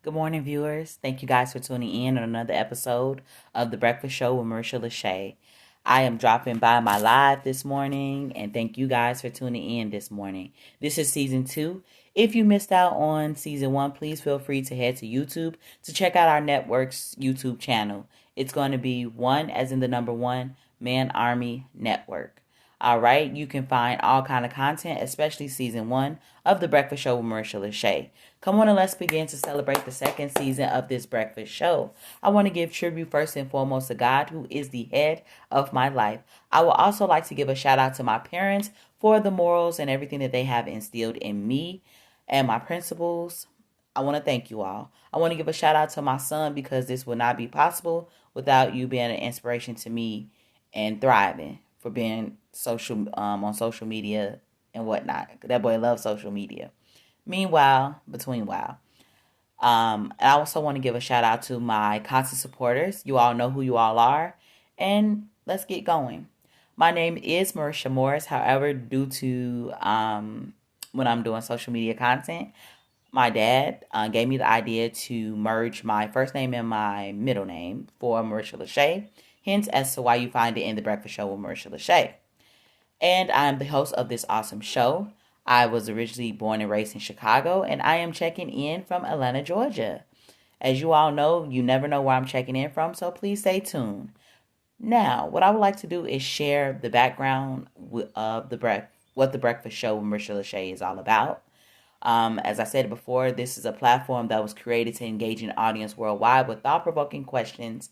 Good morning, viewers. Thank you guys for tuning in on another episode of The Breakfast Show with Marisha LaShay. I am dropping by my live this morning, and thank you guys for tuning in this morning. This is season 2. If you missed out on season 1, please feel free to head to YouTube to check out our network's YouTube channel. It's going to be 1 as in the number 1 Man Army Network. All right, you can find all kind of content, especially season 1 of The Breakfast Show with Marisha LaShay. Come on and let's begin to celebrate the second season of this breakfast show. I want to give tribute first and foremost to God, who is the head of my life. I would also like to give a shout out to my parents for the morals and everything that they have instilled in me and my principles. I want to thank you all. I want to give a shout out to my son because this would not be possible without you being an inspiration to me and thriving for being on social media and whatnot. That boy loves social media. Meanwhile, between while, I also want to give a shout out to my constant supporters. You all know who you all are, and let's get going. My name is Marisha Morris. However, due to when I'm doing social media content, my dad gave me the idea to merge my first name and my middle name for Marisha LaShay. Hence, as to why you find it in The Breakfast Show with Marisha LaShay. And I'm the host of this awesome show. I was originally born and raised in Chicago, and I am checking in from Atlanta, Georgia. As you all know, you never know where I'm checking in from, so please stay tuned. Now, what I would like to do is share the background of what the Breakfast Show with Marisha LaShay is all about. As I said before, this is a platform that was created to engage an audience worldwide with thought-provoking questions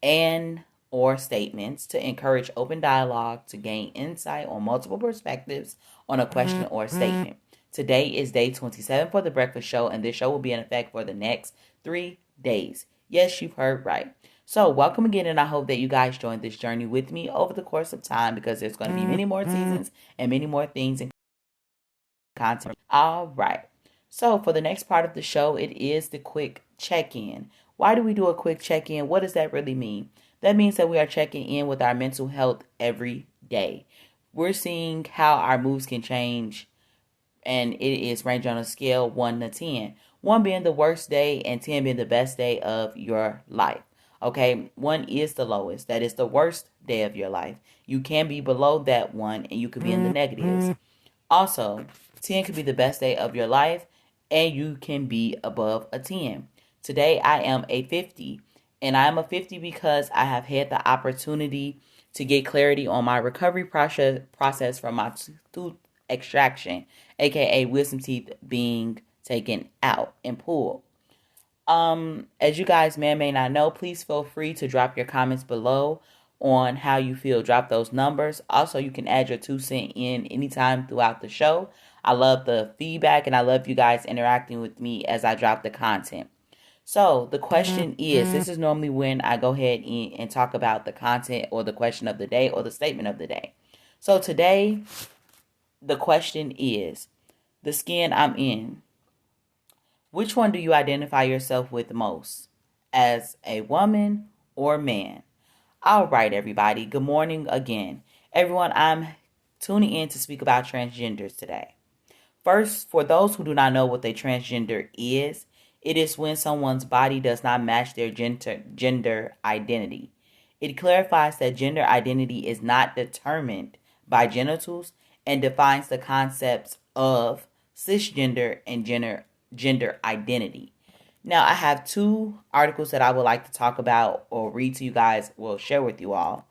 and or statements to encourage open dialogue to gain insight on multiple perspectives on a question or statement. Today is day 27 for the breakfast show, and this show will be in effect for the next 3 days. Yes, you've heard right. So welcome again, and I hope that you guys join this journey with me over the course of time because there's going to be many more seasons and many more things and content. All right. So for the next part of the show, it is the quick check-in. Why do we do a quick check-in? What does that really mean? That means that we are checking in with our mental health every day. We're seeing how our moods can change, and it is ranging on a scale 1 to 10. 1 being the worst day and 10 being the best day of your life. Okay, 1 is the lowest. That is the worst day of your life. You can be below that 1 and you could be in the negatives. Also, 10 could be the best day of your life and you can be above a 10. Today I am a 50. And I am a 50 because I have had the opportunity to get clarity on my recovery process from my tooth extraction, aka wisdom teeth being taken out and pulled. As you guys may or may not know, please feel free to drop your comments below on how you feel. Drop those numbers. Also, you can add your 2 cents in anytime throughout the show. I love the feedback and I love you guys interacting with me as I drop the content. So the question is, this is normally when I go ahead and talk about the content or the question of the day or the statement of the day. So today, the question is, the skin I'm in. Which one do you identify yourself with most? As a woman or man? All right, everybody. Good morning again. Everyone, I'm tuning in to speak about transgenders today. First, for those who do not know what a transgender is, it is when someone's body does not match their gender identity. It clarifies that gender identity is not determined by genitals and defines the concepts of cisgender and gender identity. Now, I have 2 articles that I would like to talk about or read to you guys, share with you all.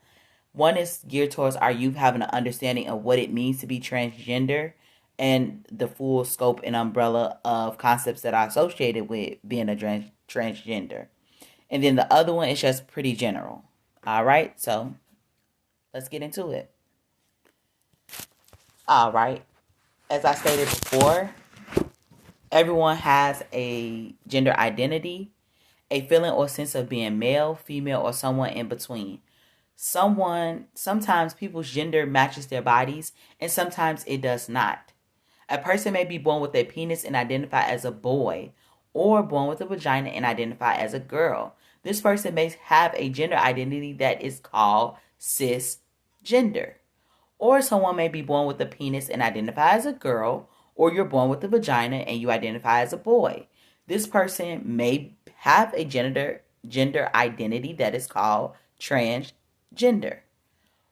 One is geared towards our youth having an understanding of what it means to be transgender and the full scope and umbrella of concepts that are associated with being a transgender. And then the other one is just pretty general. All right, so let's get into it. All right, as I stated before, everyone has a gender identity, a feeling or sense of being male, female, or someone in between. Sometimes people's gender matches their bodies, and sometimes it does not. A person may be born with a penis and identify as a boy, or born with a vagina and identify as a girl. This person may have a gender identity that is called cisgender. Or someone may be born with a penis and identify as a girl, or you're born with a vagina and you identify as a boy. This person may have a gender identity that is called transgender.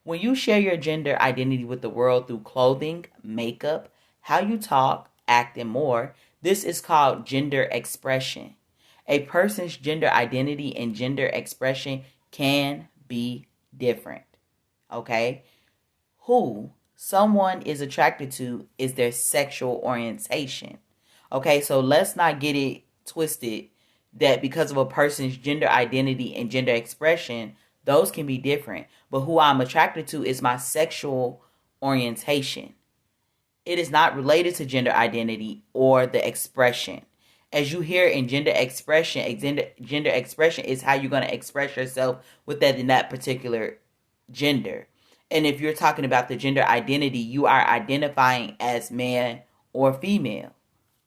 When you share your gender identity with the world through clothing, makeup, how you talk, act, and more, this is called gender expression. A person's gender identity and gender expression can be different. Okay? Who someone is attracted to is their sexual orientation. Okay, so let's not get it twisted that because of a person's gender identity and gender expression, those can be different. But who I'm attracted to is my sexual orientation. It is not related to gender identity or the expression. As you hear in gender expression is how you're going to express yourself with that in that particular gender. And if you're talking about the gender identity, you are identifying as man or female.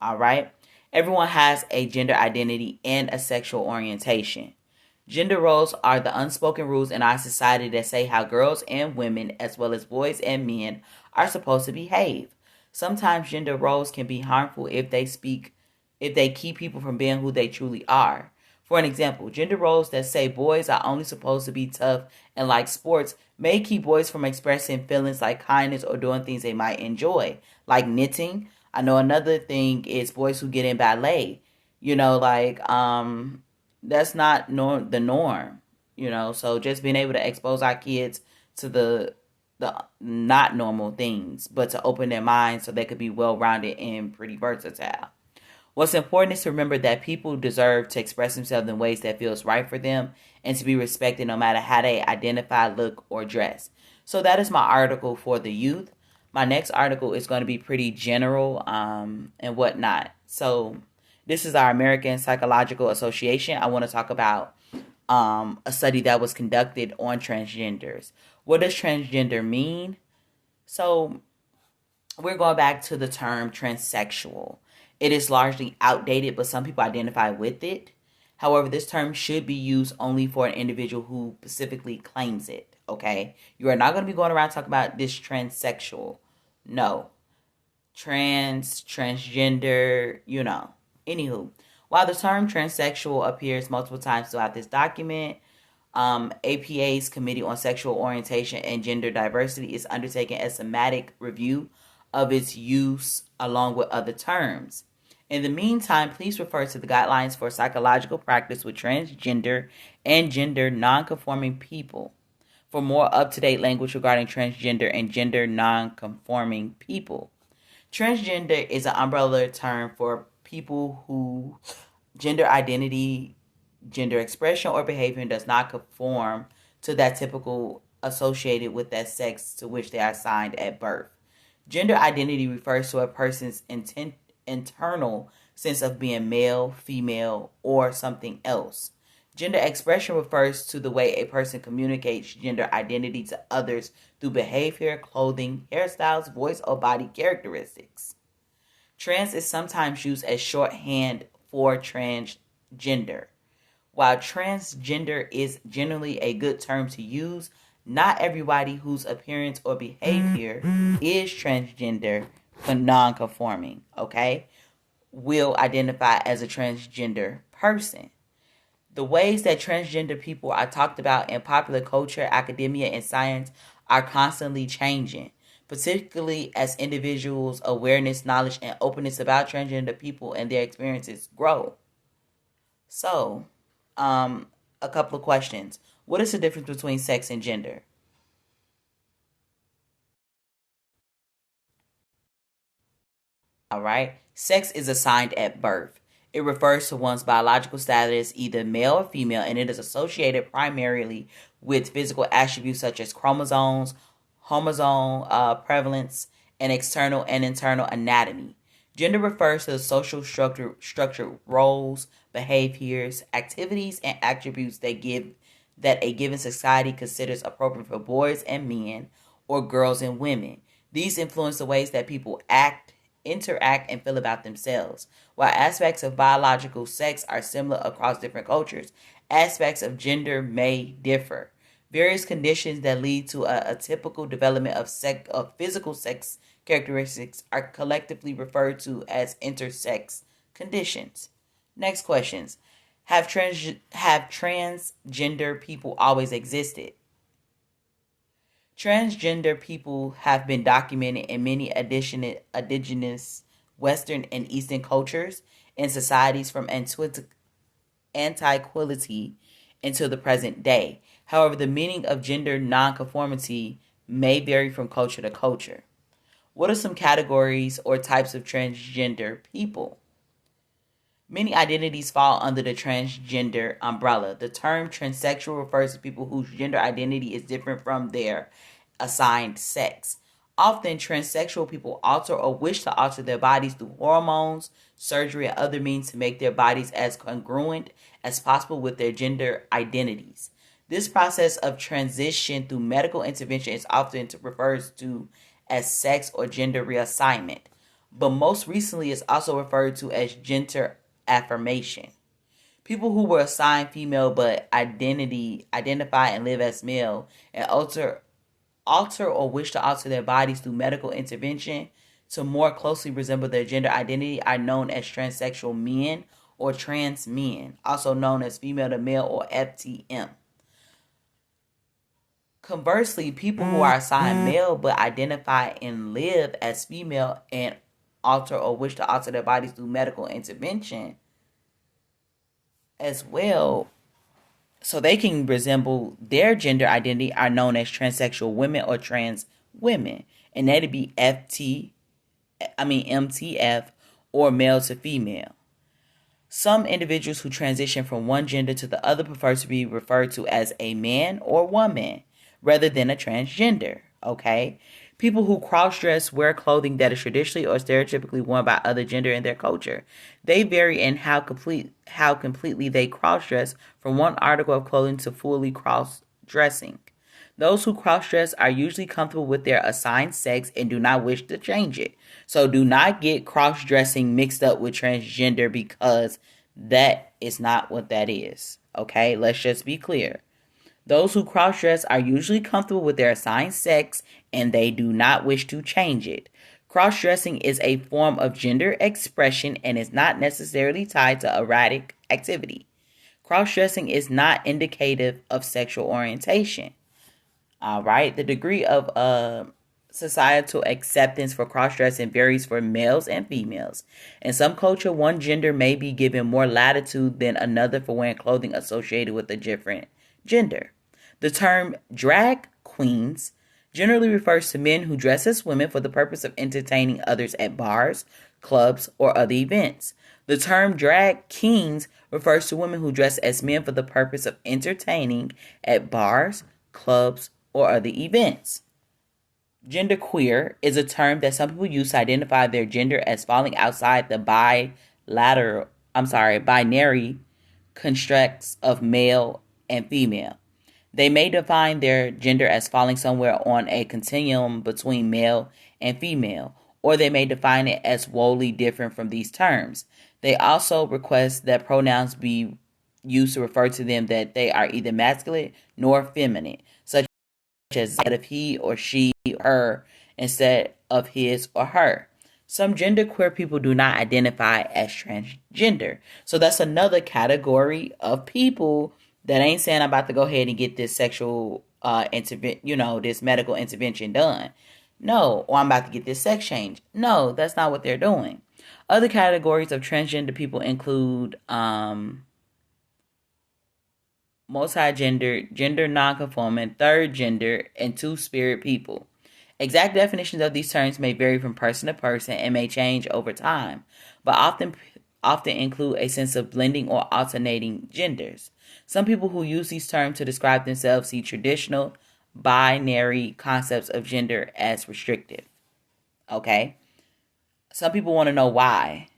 All right? Everyone has a gender identity and a sexual orientation. Gender roles are the unspoken rules in our society that say how girls and women, as well as boys and men, are supposed to behave. Sometimes gender roles can be harmful if they keep people from being who they truly are. For an example, gender roles that say boys are only supposed to be tough and like sports may keep boys from expressing feelings like kindness or doing things they might enjoy, like knitting. I know another thing is boys who get in ballet. That's not the norm. So just being able to expose our kids to the not normal things, but to open their minds so they could be well-rounded and pretty versatile. What's important is to remember that people deserve to express themselves in ways that feels right for them and to be respected no matter how they identify, look, or dress. So that is my article for the youth. My next article is going to be pretty general and whatnot. So this is our American Psychological Association. I want to talk about a study that was conducted on transgenders. What does transgender mean? So we're going back to the term transsexual. It is largely outdated, but some people identify with it. However, this term should be used only for an individual who specifically claims it, okay? You are not going to be going around talking about this transsexual. No. Transgender, Anywho, while the term transsexual appears multiple times throughout this document, APA's Committee on Sexual Orientation and Gender Diversity is undertaking a systematic review of its use along with other terms. In the meantime, please refer to the guidelines for psychological practice with transgender and gender nonconforming people for more up-to-date language regarding transgender and gender nonconforming people. Transgender is an umbrella term for people who gender identity, gender expression, or behavior does not conform to that typical associated with that sex to which they are assigned at birth. Gender identity refers to a person's internal sense of being male, female, or something else. Gender expression refers to the way a person communicates gender identity to others through behavior, clothing, hairstyles, voice, or body characteristics. Trans is sometimes used as shorthand for transgender. While transgender is generally a good term to use, not everybody whose appearance or behavior is transgender but non-conforming, okay, will identify as a transgender person. The ways that transgender people are talked about in popular culture, academia, and science are constantly changing, particularly as individuals' awareness, knowledge, and openness about transgender people and their experiences grow. So, a couple of questions. What is the difference between sex and gender? All right. Sex is assigned at birth. It refers to one's biological status, either male or female, and it is associated primarily with physical attributes such as chromosomes, chromosome prevalence, and external and internal anatomy. Gender refers to the social structured roles, behaviors, activities, and attributes that a given society considers appropriate for boys and men or girls and women. These influence the ways that people act, interact, and feel about themselves. While aspects of biological sex are similar across different cultures, aspects of gender may differ. Various conditions that lead to a typical development of physical sex characteristics are collectively referred to as intersex conditions. Next questions. Have transgender people always existed? Transgender people have been documented in many indigenous Western and Eastern cultures and societies from antiquity into the present day. However, the meaning of gender nonconformity may vary from culture to culture. What are some categories or types of transgender people? Many identities fall under the transgender umbrella. The term transsexual refers to people whose gender identity is different from their assigned sex. Often, transsexual people alter or wish to alter their bodies through hormones, surgery, and other means to make their bodies as congruent as possible with their gender identities. This process of transition through medical intervention is often referred to as sex or gender reassignment, but most recently is also referred to as gender affirmation. People who were assigned female but identify and live as male and alter or wish to alter their bodies through medical intervention to more closely resemble their gender identity are known as transsexual men or trans men, also known as female to male or FTM. Conversely, people who are assigned male but identify and live as female and alter or wish to alter their bodies through medical intervention as well, so they can resemble their gender identity, are known as transsexual women or trans women, and that'd be MTF or male to female. Some individuals who transition from one gender to the other prefer to be referred to as a man or woman rather than a transgender. Okay? People who cross-dress wear clothing that is traditionally or stereotypically worn by other gender in their culture. They vary in how completely they cross-dress from one article of clothing to fully cross-dressing. Those who cross-dress are usually comfortable with their assigned sex and do not wish to change it. So do not get cross-dressing mixed up with transgender, because that is not what that is. Okay, let's just be clear. Those who cross-dress are usually comfortable with their assigned sex and they do not wish to change it. Cross-dressing is a form of gender expression and is not necessarily tied to erratic activity. Cross-dressing is not indicative of sexual orientation. All right, the degree of societal acceptance for cross-dressing varies for males and females. In some culture, one gender may be given more latitude than another for wearing clothing associated with a different gender. The term drag queens generally refers to men who dress as women for the purpose of entertaining others at bars, clubs, or other events. The term drag kings refers to women who dress as men for the purpose of entertaining at bars, clubs, or other events. Genderqueer is a term that some people use to identify their gender as falling outside the binary constructs of male and female. They may define their gender as falling somewhere on a continuum between male and female, or they may define it as wholly different from these terms. They also request that pronouns be used to refer to them that they are either masculine nor feminine, such as instead of he or she or her instead of his or her. Some genderqueer people do not identify as transgender. So that's another category of people that ain't saying I'm about to go ahead and get this sexual this medical intervention done. No, or I'm about to get this sex change. No, that's not what they're doing. Other categories of transgender people include multigender, gender nonconforming, third gender, and two-spirit people. Exact definitions of these terms may vary from person to person and may change over time, but often include a sense of blending or alternating genders. Some people who use these terms to describe themselves see traditional binary concepts of gender as restrictive. Okay? Some people want to know why.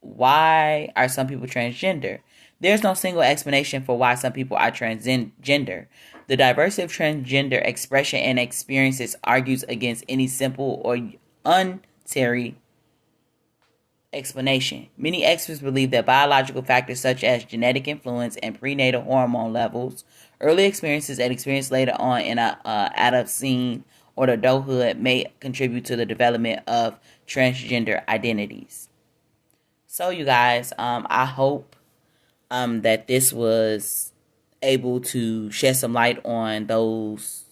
Why are some people transgender? There's no single explanation for why some people are transgender. The diversity of transgender expression and experiences argues against any simple or unitary explanation. Many experts believe that biological factors such as genetic influence and prenatal hormone levels, early experiences, and experience later on in adolescence or adulthood may contribute to the development of transgender identities. So, you guys, I hope that this was able to shed some light on those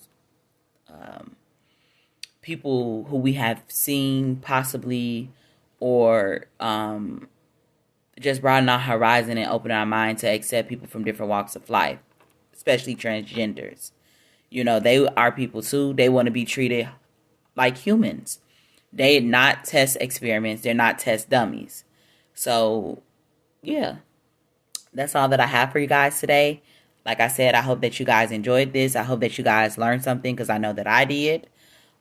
people who we have seen possibly, or just broaden our horizon and open our mind to accept people from different walks of life, especially transgenders. You know, they are people too. They want to be treated like humans. They're not test experiments. They're not test dummies. So, yeah, that's all that I have for you guys today. Like I said, I hope that you guys enjoyed this. I hope that you guys learned something, because I know that I did.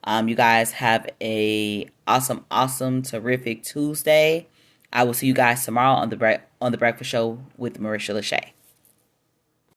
You guys have a awesome, terrific Tuesday. I will see you guys tomorrow on the Breakfast Show with Marisha LaShay.